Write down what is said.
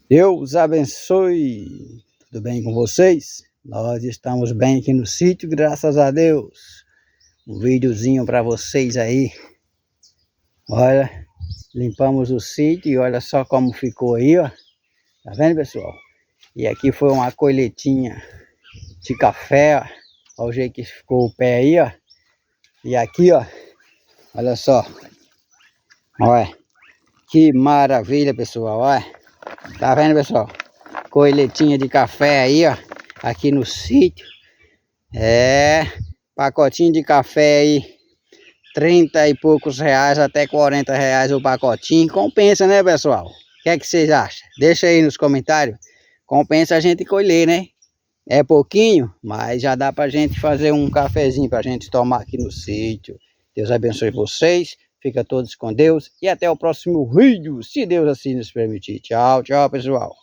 Deus abençoe. Tudo bem com vocês? Nós estamos bem aqui no sítio, graças a Deus. Um videozinho para vocês aí. Olha, limpamos o sítio e olha só como ficou aí, ó. Tá vendo, pessoal? E aqui foi uma colheitinha de café, ó. Olha o jeito que ficou o pé aí, ó. E aqui, ó, olha só. Olha, que maravilha, pessoal, olha. Tá vendo, pessoal? Colheitinha de café aí, ó. Aqui no sítio. Pacotinho de café aí. 30 e poucos reais, até 40 reais o pacotinho. Compensa, né, pessoal? O que é que vocês acham? Deixa aí nos comentários. Compensa a gente colher, né? É pouquinho, mas já dá pra gente fazer um cafezinho pra gente tomar aqui no sítio. Deus abençoe vocês. Fica todos com Deus. E até o próximo vídeo, se Deus assim nos permitir. Tchau, tchau, pessoal.